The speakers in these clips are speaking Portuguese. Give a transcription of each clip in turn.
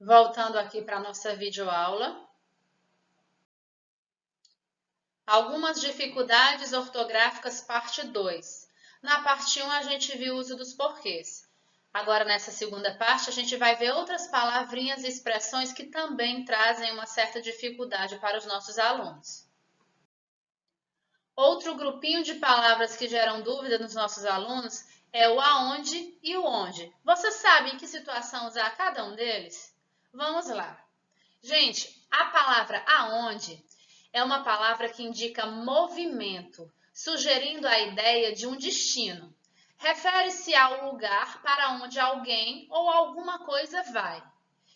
Voltando aqui para a nossa videoaula. Algumas dificuldades ortográficas, parte 2. Na parte 1, a gente viu o uso dos porquês. Agora, nessa segunda parte, a gente vai ver outras palavrinhas e expressões que também trazem uma certa dificuldade para os nossos alunos. Outro grupinho de palavras que geram dúvida nos nossos alunos é o aonde e o onde. Você sabe em que situação usar cada um deles? Vamos lá. Gente, a palavra aonde é uma palavra que indica movimento, sugerindo a ideia de um destino. Refere-se ao lugar para onde alguém ou alguma coisa vai.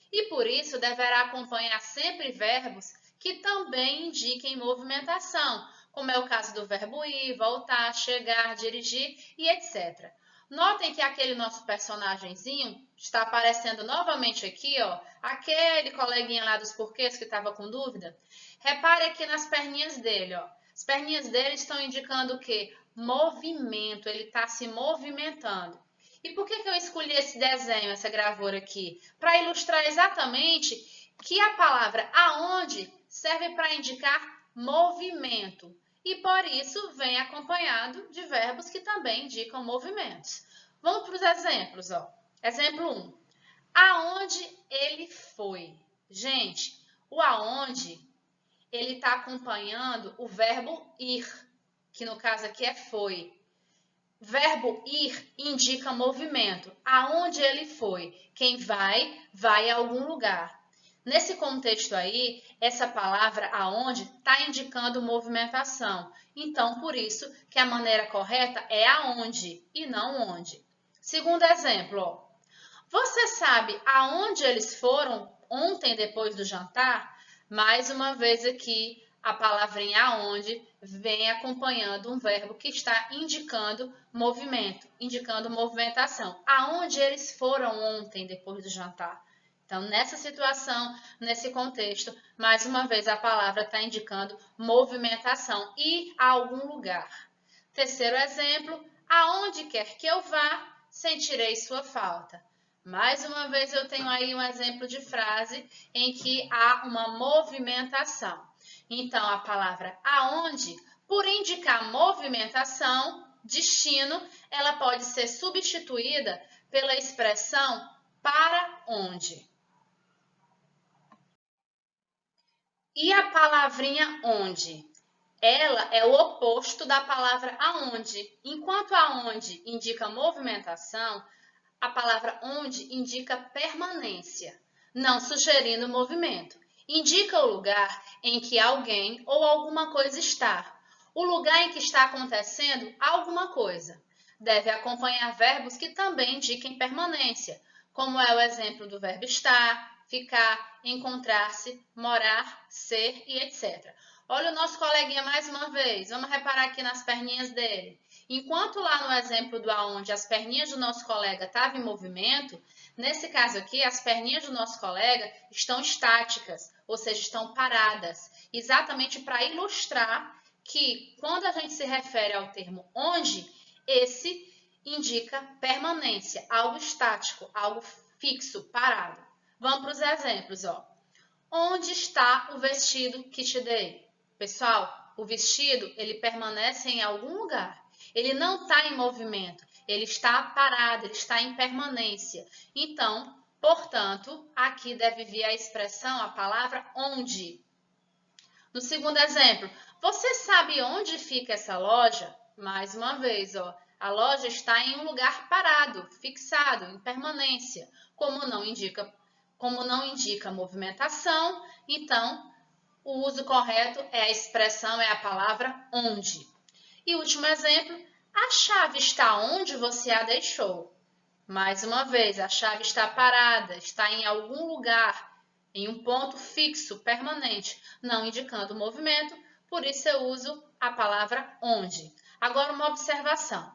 E por isso deverá acompanhar sempre verbos que também indiquem movimentação, como é o caso do verbo ir, voltar, chegar, dirigir e etc. Notem que aquele nosso personagemzinho está aparecendo novamente aqui, ó, aquele coleguinha lá dos porquês que estava com dúvida. Repare aqui nas perninhas dele, ó. As perninhas dele estão indicando o quê? Movimento, ele está se movimentando. E por que eu escolhi esse desenho, essa gravura aqui? Para ilustrar exatamente que a palavra aonde serve para indicar movimento. E por isso vem acompanhado de verbos que também indicam movimentos. Vamos para os exemplos, ó. Exemplo 1. Aonde ele foi? Gente, o aonde, ele está acompanhando o verbo ir, que no caso aqui é foi. Verbo ir indica movimento. Aonde ele foi? Quem vai, vai a algum lugar. Nesse contexto aí, essa palavra aonde está indicando movimentação. Então, por isso que a maneira correta é aonde e não onde. Segundo exemplo, ó. Você sabe aonde eles foram ontem depois do jantar? Mais uma vez aqui, a palavrinha aonde vem acompanhando um verbo que está indicando movimento, indicando movimentação. Aonde eles foram ontem depois do jantar? Então, nessa situação, nesse contexto, mais uma vez a palavra está indicando movimentação, ir a algum lugar. Terceiro exemplo, aonde quer que eu vá, sentirei sua falta. Mais uma vez eu tenho aí um exemplo de frase em que há uma movimentação. Então, a palavra aonde, por indicar movimentação, destino, ela pode ser substituída pela expressão para onde. E a palavrinha onde? Ela é o oposto da palavra aonde. Enquanto aonde indica movimentação, a palavra onde indica permanência, não sugerindo movimento. Indica o lugar em que alguém ou alguma coisa está. O lugar em que está acontecendo alguma coisa. Deve acompanhar verbos que também indiquem permanência, como é o exemplo do verbo estar, ficar, encontrar-se, morar, ser e etc. Olha o nosso coleguinha mais uma vez. Vamos reparar aqui nas perninhas dele. Enquanto lá no exemplo do aonde as perninhas do nosso colega estavam em movimento, nesse caso aqui, as perninhas do nosso colega estão estáticas, ou seja, estão paradas, exatamente para ilustrar que quando a gente se refere ao termo onde, esse indica permanência, algo estático, algo fixo, parado. Vamos para os exemplos, ó. Onde está o vestido que te dei? Pessoal, o vestido, ele permanece em algum lugar. Ele não está em movimento, ele está parado, ele está em permanência. Então, portanto, aqui deve vir a expressão, a palavra onde. No segundo exemplo, você sabe onde fica essa loja? Mais uma vez, ó, a loja está em um lugar parado, fixado, em permanência. Como não indica movimentação, então o uso correto é a expressão, é a palavra onde. E último exemplo, a chave está onde você a deixou. Mais uma vez, a chave está parada, está em algum lugar, em um ponto fixo, permanente, não indicando movimento, por isso eu uso a palavra onde. Agora, uma observação.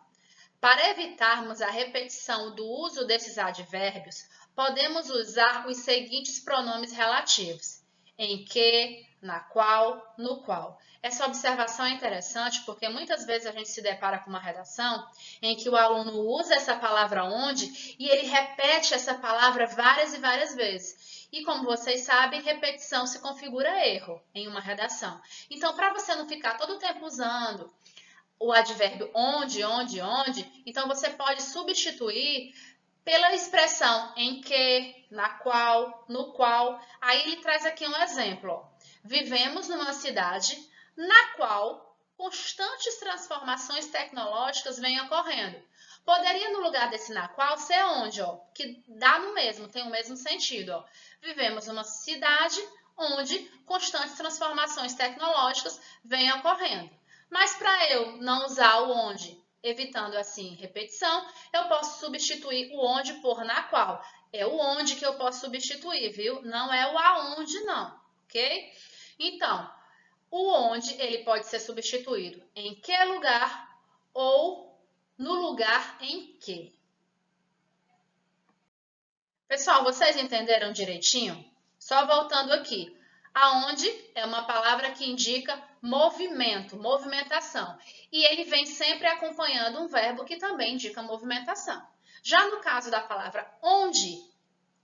Para evitarmos a repetição do uso desses advérbios, podemos usar os seguintes pronomes relativos: em que, na qual, no qual. Essa observação é interessante porque muitas vezes a gente se depara com uma redação em que o aluno usa essa palavra onde e ele repete essa palavra várias e várias vezes. E como vocês sabem, repetição se configura erro em uma redação. Então, para você não ficar todo o tempo usando o advérbio onde, então você pode substituir pela expressão em que, na qual, no qual. Aí ele traz aqui um exemplo. Ó. Vivemos numa cidade na qual constantes transformações tecnológicas vêm ocorrendo. Poderia, no lugar desse na qual, ser onde, ó, que dá no mesmo, tem o mesmo sentido. Ó. Vivemos numa cidade onde constantes transformações tecnológicas vêm ocorrendo. Mas para eu não usar o onde, evitando assim repetição, eu posso substituir o onde por na qual. É o onde que eu posso substituir, viu? Não é o aonde, não, ok? Então, o onde ele pode ser substituído em que lugar ou no lugar em que. Pessoal, vocês entenderam direitinho? Só voltando aqui. Aonde é uma palavra que indica movimento, movimentação. E ele vem sempre acompanhando um verbo que também indica movimentação. Já no caso da palavra onde,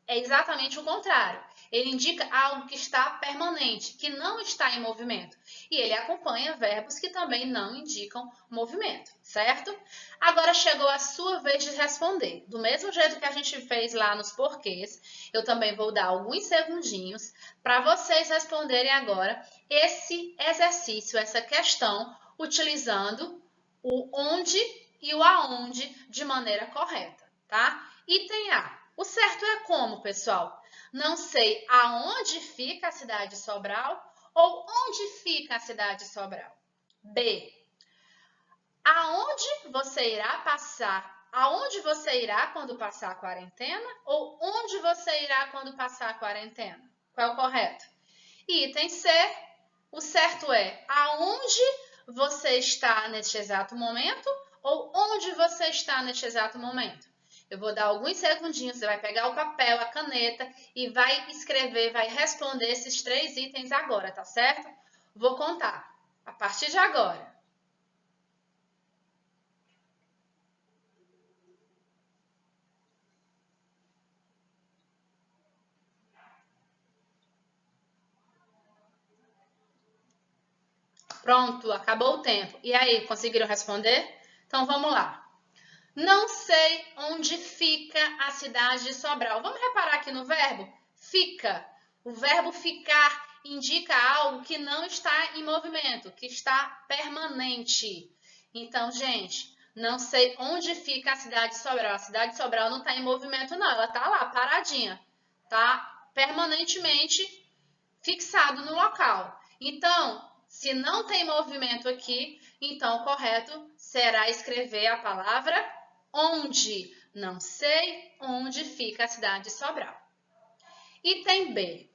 é exatamente o contrário. Ele indica algo que está permanente, que não está em movimento. E ele acompanha verbos que também não indicam movimento, certo? Agora chegou a sua vez de responder. Do mesmo jeito que a gente fez lá nos porquês, eu também vou dar alguns segundinhos para vocês responderem agora esse exercício, essa questão, utilizando o onde e o aonde de maneira correta, tá? Item A. O certo é como, pessoal? Não sei aonde fica a cidade de Sobral ou onde fica a cidade de Sobral. B. Aonde você irá passar? Aonde você irá quando passar a quarentena? Ou onde você irá quando passar a quarentena? Qual é o correto? Item C. O certo é aonde você está neste exato momento ou onde você está neste exato momento. Eu vou dar alguns segundinhos, você vai pegar o papel, a caneta e vai escrever, vai responder esses 3 itens agora, tá certo? Vou contar a partir de agora. Pronto, acabou o tempo. E aí, conseguiram responder? Então vamos lá. Não sei onde fica a cidade de Sobral. Vamos reparar aqui no verbo fica. O verbo ficar indica algo que não está em movimento, que está permanente. Então, gente, não sei onde fica a cidade de Sobral. A cidade de Sobral não está em movimento, não. Ela está lá, paradinha. Tá permanentemente fixado no local. Então, se não tem movimento aqui, então o correto será escrever a palavra onde. Não sei onde fica a cidade de Sobral. Item B.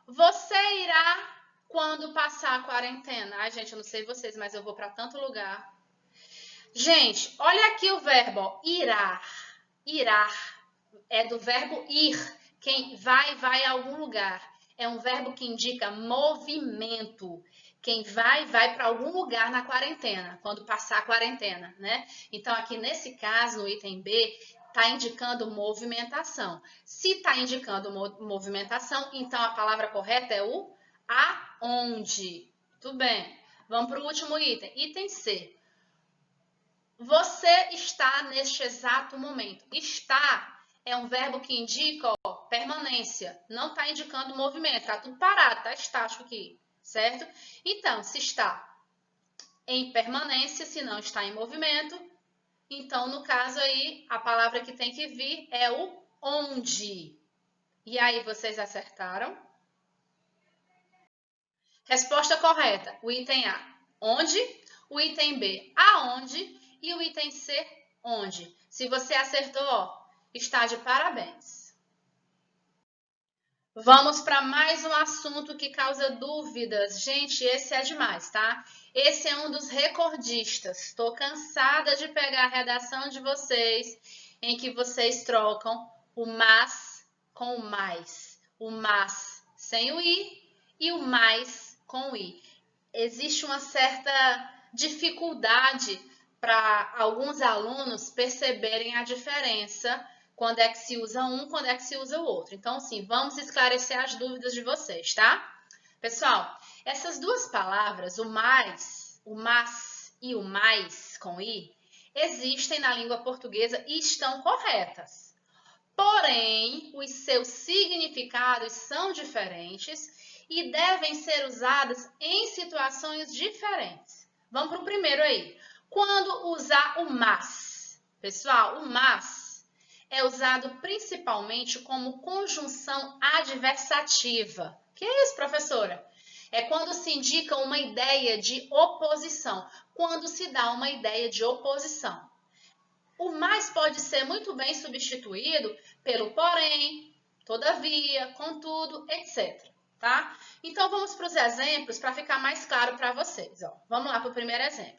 Você irá quando passar a quarentena? Ai, gente, eu não sei vocês, mas eu vou para tanto lugar. Gente, olha aqui o verbo, ó, irá. Irá é do verbo ir. Quem vai a algum lugar. É um verbo que indica movimento. Quem vai para algum lugar na quarentena, quando passar a quarentena, né? Então, aqui nesse caso, no item B, está indicando movimentação. Se está indicando movimentação, então a palavra correta é o aonde. Tudo bem. Vamos para o último item. Item C. Você está neste exato momento. Está é um verbo que indica permanência. Não está indicando movimento. Está tudo parado, está estático aqui, certo? Então, se está em permanência, se não está em movimento, então, no caso aí, a palavra que tem que vir é o onde. E aí, vocês acertaram? Resposta correta. O item A, onde? O item B, aonde? E o item C, onde? Se você acertou, ó, está de parabéns. Vamos para mais um assunto que causa dúvidas. Gente, esse é demais, tá? Esse é um dos recordistas. Estou cansada de pegar a redação de vocês, em que vocês trocam o mas com o mais. O mas sem o i e o mais com o i. Existe uma certa dificuldade para alguns alunos perceberem a diferença quando é que se usa um, quando é que se usa o outro. Então, assim, vamos esclarecer as dúvidas de vocês, tá? Pessoal, essas duas palavras, o mais, o mas e o mais com i, existem na língua portuguesa e estão corretas. Porém, os seus significados são diferentes e devem ser usadas em situações diferentes. Vamos para o primeiro aí. Quando usar o mas? Pessoal, o mas é usado principalmente como conjunção adversativa. Que é isso, professora? É quando se indica uma ideia de oposição, quando se dá uma ideia de oposição. O mais pode ser muito bem substituído pelo porém, todavia, contudo, etc. Tá? Então, vamos para os exemplos para ficar mais claro para vocês. Ó. Vamos lá para o primeiro exemplo.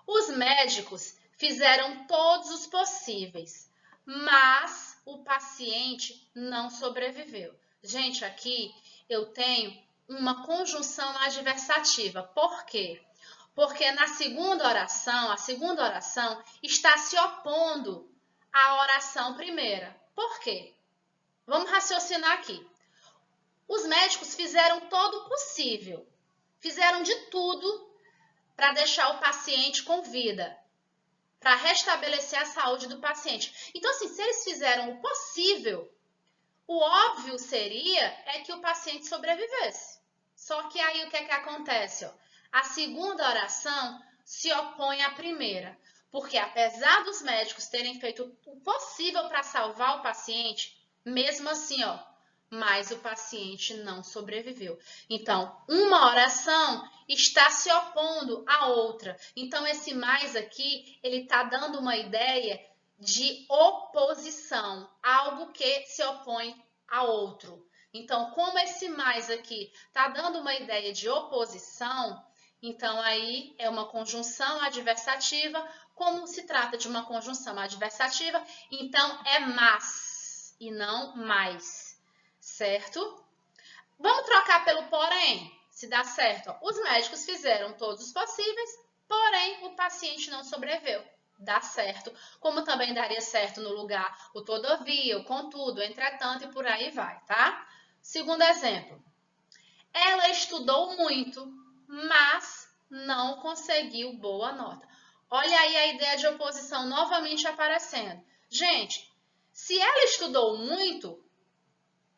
Os médicos fizeram todos os possíveis, mas o paciente não sobreviveu. Gente, aqui eu tenho uma conjunção adversativa. Por quê? Porque na segunda oração, a segunda oração está se opondo à oração primeira. Por quê? Vamos raciocinar aqui. Os médicos fizeram todo o possível, fizeram de tudo para deixar o paciente com vida, para restabelecer a saúde do paciente. Então, assim, se eles fizeram o possível, o óbvio seria que o paciente sobrevivesse. Só que aí o que é que acontece? Ó? A segunda oração se opõe à primeira, porque apesar dos médicos terem feito o possível para salvar o paciente, mesmo assim, ó, mas o paciente não sobreviveu. Então, uma oração está se opondo à outra. Então, esse mais aqui, ele está dando uma ideia de oposição, algo que se opõe a outro. Então, como esse mais aqui está dando uma ideia de oposição, então aí é uma conjunção adversativa. Como se trata de uma conjunção adversativa, então é mas e não mais, certo? Vamos trocar pelo porém, se dá certo. Ó. Os médicos fizeram todos os possíveis, porém o paciente não sobreviveu. Dá certo, como também daria certo no lugar o todavia, o contudo, entretanto e por aí vai, tá? Segundo exemplo, ela estudou muito, mas não conseguiu boa nota. Olha aí a ideia de oposição novamente aparecendo. Gente, se ela estudou muito,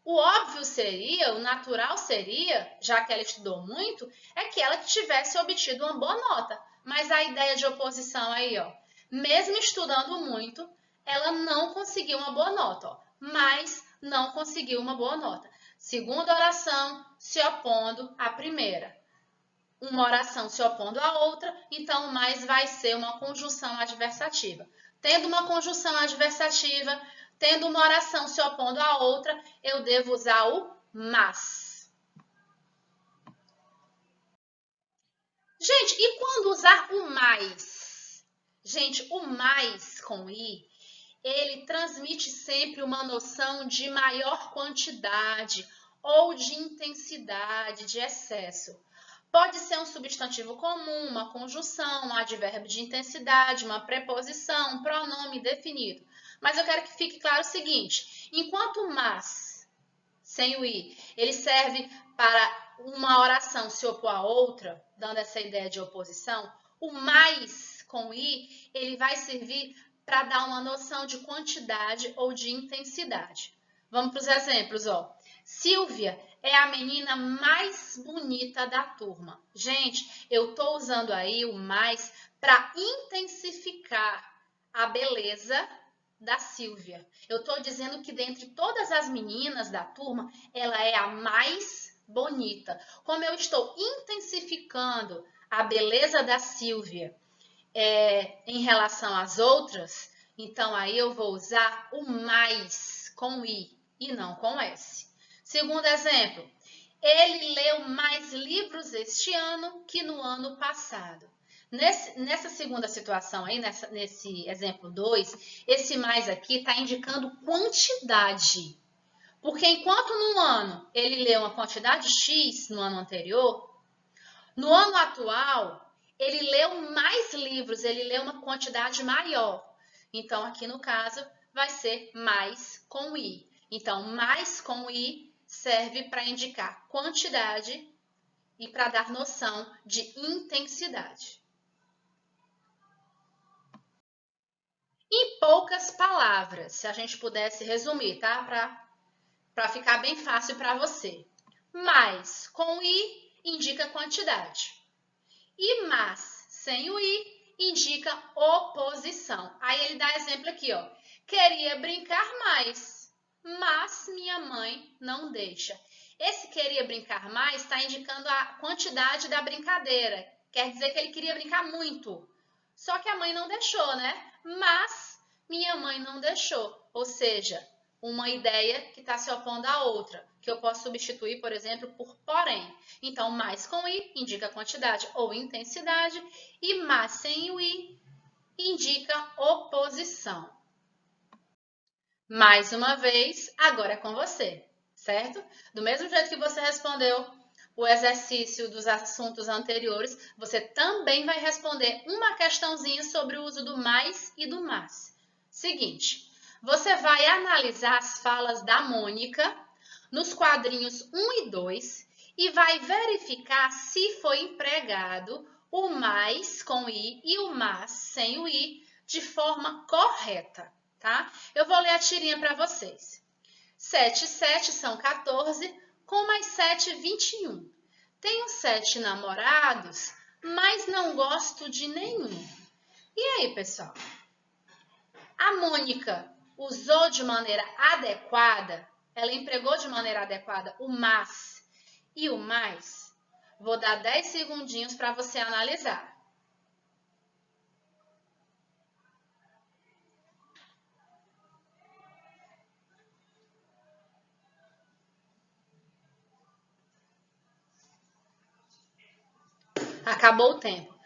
o óbvio seria, o natural seria, já que ela estudou muito, é que ela tivesse obtido uma boa nota. Mas a ideia de oposição aí, ó, mesmo estudando muito, ela não conseguiu uma boa nota, ó, mas não conseguiu uma boa nota. Segunda oração se opondo à primeira. Uma oração se opondo à outra, então o mais vai ser uma conjunção adversativa. Tendo uma conjunção adversativa, tendo uma oração se opondo à outra, eu devo usar o mas. Gente, e quando usar o mais? Gente, o mais com i, ele transmite sempre uma noção de maior quantidade ou de intensidade, de excesso. Pode ser um substantivo comum, uma conjunção, um advérbio de intensidade, uma preposição, um pronome definido. Mas eu quero que fique claro o seguinte, enquanto o mas, sem o i, ele serve para uma oração se opor a outra, dando essa ideia de oposição, o mais com i, ele vai servir para dar uma noção de quantidade ou de intensidade. Vamos para os exemplos, ó. Silvia é a menina mais bonita da turma. Gente, eu estou usando aí o mais para intensificar a beleza da Silvia. Eu estou dizendo que dentre todas as meninas da turma, ela é a mais bonita. Como eu estou intensificando a beleza da Silvia em relação às outras, então aí eu vou usar o mais com i e não com s. Segundo exemplo, ele leu mais livros este ano que no ano passado. Nessa segunda situação aí, nesse exemplo 2, esse mais aqui está indicando quantidade. Porque enquanto no ano ele leu uma quantidade X no ano anterior, no ano atual ele leu mais livros, ele leu uma quantidade maior. Então, aqui no caso, vai ser mais com i. Então, mais com i serve para indicar quantidade e para dar noção de intensidade. Em poucas palavras, se a gente pudesse resumir, tá? Para ficar bem fácil para você. Mais com i indica quantidade. E mas sem o i indica oposição. Aí ele dá exemplo aqui, ó. Queria brincar mais, mas minha mãe não deixa. Esse queria brincar mais está indicando a quantidade da brincadeira. Quer dizer que ele queria brincar muito. Só que a mãe não deixou, né? Mas minha mãe não deixou. Ou seja, uma ideia que está se opondo à outra, que eu posso substituir, por exemplo, por porém. Então, mais com i indica quantidade ou intensidade e mas sem o i indica oposição. Mais uma vez, agora é com você, certo? Do mesmo jeito que você respondeu o exercício dos assuntos anteriores, você também vai responder uma questãozinha sobre o uso do mais e do mas. Seguinte, você vai analisar as falas da Mônica nos quadrinhos 1 e 2 e vai verificar se foi empregado o mais com i e o mas sem o i de forma correta, tá? Eu vou ler a tirinha para vocês. 7 e 7 são 14, com mais 7, 21. Tenho 7 namorados, mas não gosto de nenhum. E aí, pessoal? A Mônica usou de maneira adequada, ela empregou de maneira adequada o mas e o mais? Vou dar 10 segundinhos para você analisar. Acabou o tempo.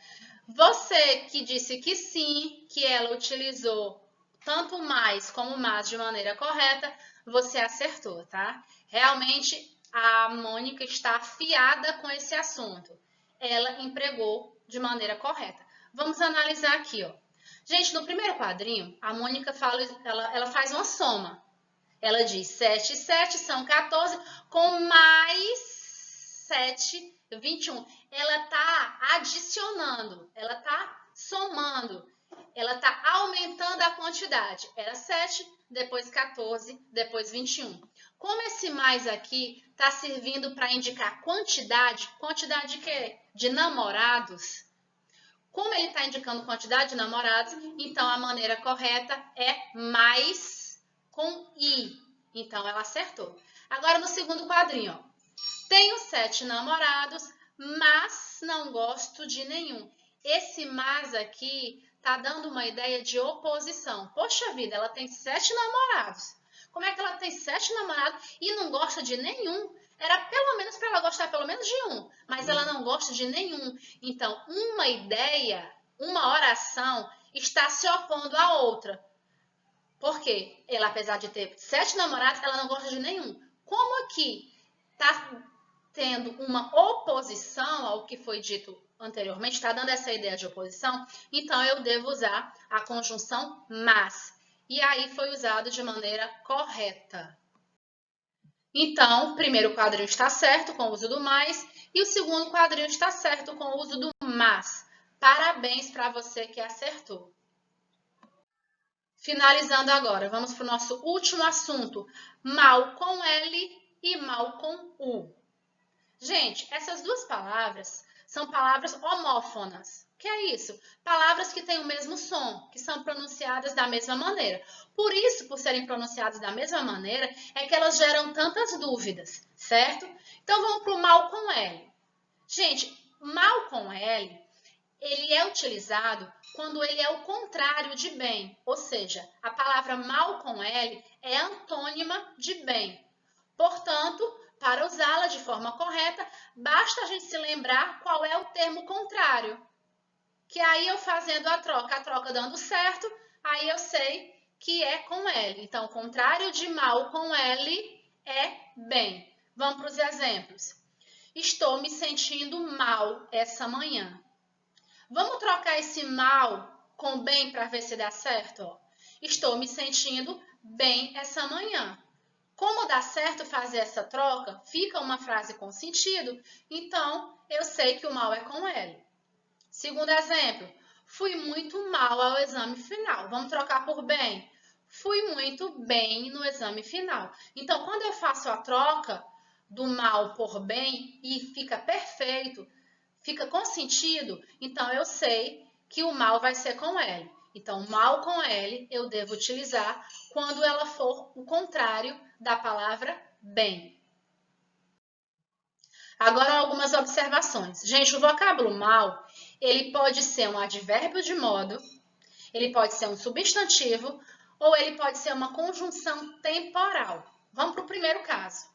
Você que disse que sim, que ela utilizou tanto o mais como o mas de maneira correta, você acertou, tá? Realmente, a Mônica está afiada com esse assunto. Ela empregou de maneira correta. Vamos analisar aqui, ó. Gente, no primeiro quadrinho, a Mônica ela faz uma soma. Ela diz 7 e 7 são 14, com mais 7, 21. Ela está adicionando, ela está somando, ela está aumentando a quantidade. Era 7, depois 14, depois 21. Como esse mais aqui está servindo para indicar quantidade, quantidade de quê? De namorados. Como ele está indicando quantidade de namorados, então a maneira correta é mais com i. Então, ela acertou. Agora, no segundo quadrinho, ó. Tenho 7 namorados, mas não gosto de nenhum. Esse mas aqui tá dando uma ideia de oposição. Poxa vida, ela tem 7 namorados. Como é que ela tem 7 namorados e não gosta de nenhum? Era pelo menos para ela gostar pelo menos de um, mas ela não gosta de nenhum. Então, uma ideia, uma oração está se opondo à outra. Porque ela, apesar de ter 7 namorados, ela não gosta de nenhum. Como aqui está tendo uma oposição ao que foi dito anteriormente, está dando essa ideia de oposição, então eu devo usar a conjunção mas. E aí foi usado de maneira correta. Então, o primeiro quadrinho está certo com o uso do mais e o segundo quadrinho está certo com o uso do mas. Parabéns para você que acertou. Finalizando agora, vamos para o nosso último assunto, mal com L e mal com U. Gente, essas duas palavras são palavras homófonas. O que é isso? Palavras que têm o mesmo som, que são pronunciadas da mesma maneira. Por isso, por serem pronunciadas da mesma maneira, é que elas geram tantas dúvidas, certo? Então, vamos para o mal com L. Gente, mal com L, ele é utilizado quando ele é o contrário de bem, ou seja, a palavra mal com L é antônima de bem. Portanto, para usá-la de forma correta, basta a gente se lembrar qual é o termo contrário. Que aí eu fazendo a troca dando certo, aí eu sei que é com L. Então, o contrário de mal com L é bem. Vamos para os exemplos. Estou me sentindo mal essa manhã. Vamos trocar esse mal com bem para ver se dá certo? Ó. Estou me sentindo bem essa manhã. Como dá certo fazer essa troca, fica uma frase com sentido, então eu sei que o mal é com L. Segundo exemplo, fui muito mal ao exame final. Vamos trocar por bem. Fui muito bem no exame final. Então, quando eu faço a troca do mal por bem e fica perfeito, fica com sentido, então eu sei que o mal vai ser com L. Então, mal com L eu devo utilizar quando ela for o contrário da palavra bem. Agora, algumas observações. Gente, o vocábulo mal, ele pode ser um advérbio de modo, ele pode ser um substantivo ou ele pode ser uma conjunção temporal. Vamos para o primeiro caso.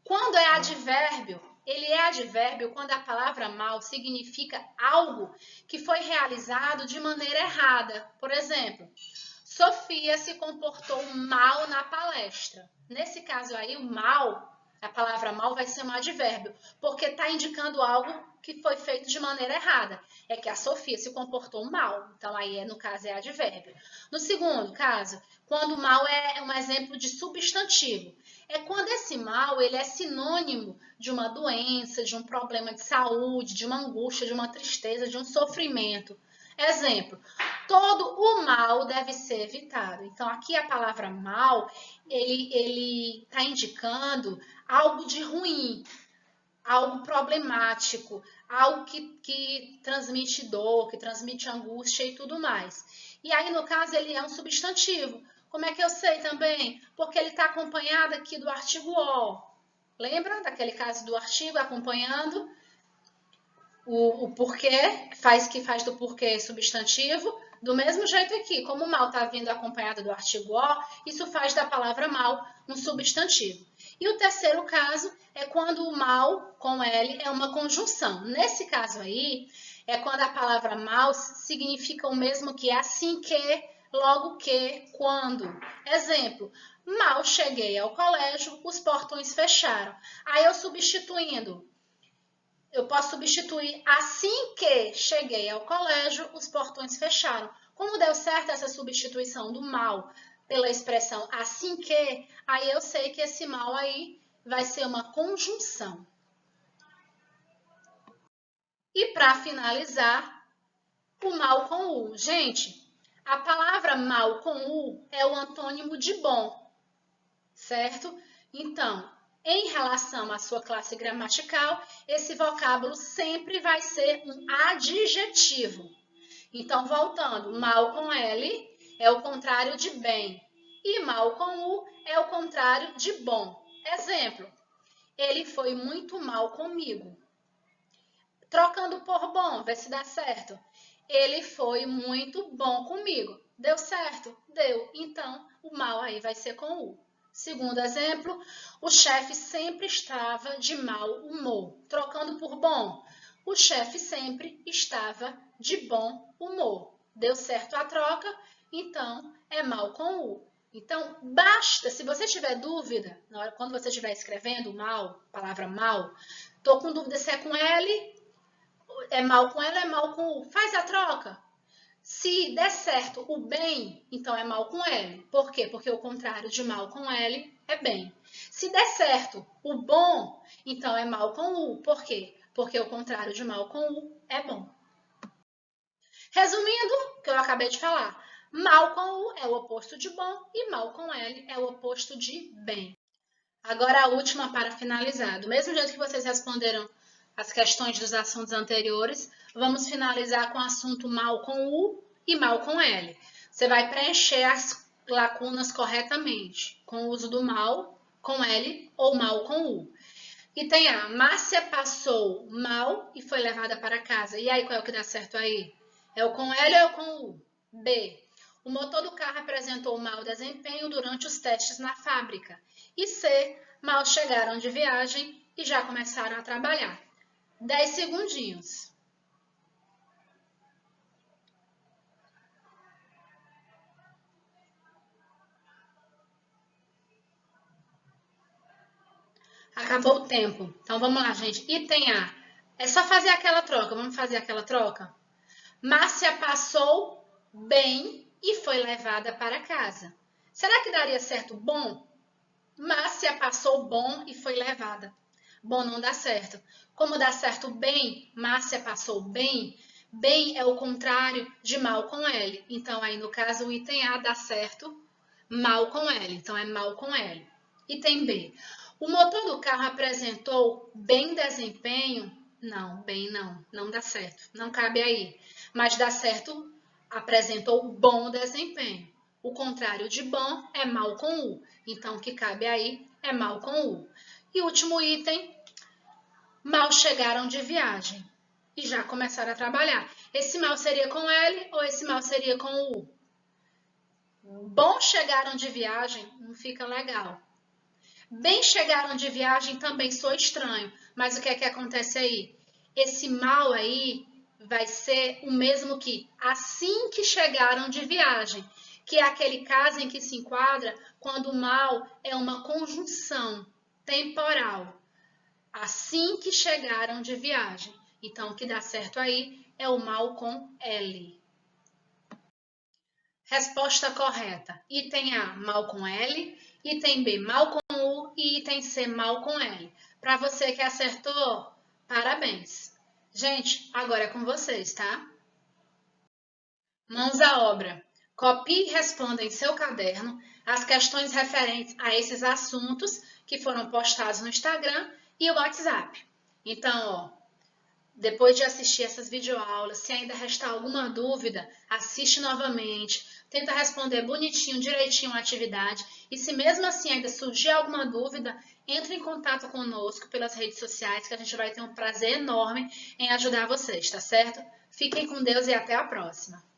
Quando é advérbio, ele é advérbio quando a palavra mal significa algo que foi realizado de maneira errada. Por exemplo, Sofia se comportou mal na palestra. Nesse caso aí, o mal, a palavra mal vai ser um advérbio, porque está indicando algo que foi feito de maneira errada. É que a Sofia se comportou mal. Então, aí, no caso, é advérbio. No segundo caso, quando o mal é um exemplo de substantivo. É quando esse mal ele é sinônimo de uma doença, de um problema de saúde, de uma angústia, de uma tristeza, de um sofrimento. Exemplo, todo o mal deve ser evitado. Então, aqui a palavra mal, ele está indicando algo de ruim, algo problemático, algo que transmite dor, que transmite angústia e tudo mais. E aí, no caso, ele é um substantivo. Como é que eu sei também? Porque ele está acompanhado aqui do artigo O. Lembra daquele caso do artigo acompanhando o porquê, que faz do porquê substantivo? Do mesmo jeito aqui, como o mal está vindo acompanhado do artigo O, isso faz da palavra mal um substantivo. E o terceiro caso é quando o mal com L é uma conjunção. Nesse caso aí, é quando a palavra mal significa o mesmo que assim que, logo que, quando. Exemplo, mal cheguei ao colégio, os portões fecharam. Aí eu posso substituir assim que cheguei ao colégio, os portões fecharam. Como deu certo essa substituição do mal pela expressão assim que, aí eu sei que esse mal aí vai ser uma conjunção. E para finalizar, o mal com U. Gente, a palavra mal com U é o antônimo de bom, certo? Então, em relação à sua classe gramatical, esse vocábulo sempre vai ser um adjetivo. Então, voltando, mal com L é o contrário de bem e mal com U é o contrário de bom. Exemplo, ele foi muito mal comigo. Trocando por bom, vê se dá certo. Ele foi muito bom comigo. Deu certo? Deu. Então, o mal aí vai ser com U. Segundo exemplo, o chefe sempre estava de mau humor. Trocando por bom, o chefe sempre estava de bom humor. Deu certo a troca, então é mal com U. Então, basta, se você tiver dúvida, quando você estiver escrevendo mal, palavra mal, estou com dúvida se é com L, é mal com L, é mal com U. Faz a troca. Se der certo o bem, então é mal com L. Por quê? Porque o contrário de mal com L é bem. Se der certo o bom, então é mal com U. Por quê? Porque o contrário de mal com U é bom. Resumindo o que eu acabei de falar, mal com U é o oposto de bom e mal com L é o oposto de bem. Agora a última para finalizar. Do mesmo jeito que vocês responderam as questões dos assuntos anteriores, vamos finalizar com o assunto mal com U e mal com L. Você vai preencher as lacunas corretamente, com o uso do mal com L ou mal com U. E tem A, Márcia passou mal e foi levada para casa. E aí, qual é o que dá certo aí? É o com L ou é o com U? B, o motor do carro apresentou mau desempenho durante os testes na fábrica. E C, mal chegaram de viagem e já começaram a trabalhar. 10 segundinhos. Acabou o tempo. Então, vamos lá, gente. Item A. É só fazer aquela troca. Vamos fazer aquela troca? Márcia passou bem e foi levada para casa. Será que daria certo bom? Márcia passou bom e foi levada. Bom não dá certo. Como dá certo bem, Márcia passou bem. Bem é o contrário de mal com L. Então, aí no caso, o item A dá certo, mal com L. Então, é mal com L. Item B. O motor do carro apresentou bem desempenho? Não, bem não. Não dá certo. Não cabe aí. Mas dá certo, apresentou bom desempenho. O contrário de bom é mal com U. Então, o que cabe aí é mal com U. E último item, mal chegaram de viagem e já começaram a trabalhar. Esse mal seria com L ou esse mal seria com U? Bom chegaram de viagem não fica legal. Bem chegaram de viagem também sou estranho, mas o que é que acontece aí? Esse mal aí vai ser o mesmo que assim que chegaram de viagem, que é aquele caso em que se enquadra quando o mal é uma conjunção temporal. Assim que chegaram de viagem. Então, o que dá certo aí é o mal com L. Resposta correta. Item A, mal com L. Item B, mal com U. E item C, mal com L. Para você que acertou, parabéns. Gente, agora é com vocês, tá? Mãos à obra. Copie e responda em seu caderno as questões referentes a esses assuntos que foram postados no Instagram e o WhatsApp. Então, ó, depois de assistir essas videoaulas, se ainda restar alguma dúvida, assiste novamente, tenta responder bonitinho, direitinho a atividade e se mesmo assim ainda surgir alguma dúvida, entre em contato conosco pelas redes sociais que a gente vai ter um prazer enorme em ajudar vocês, tá certo? Fiquem com Deus e até a próxima!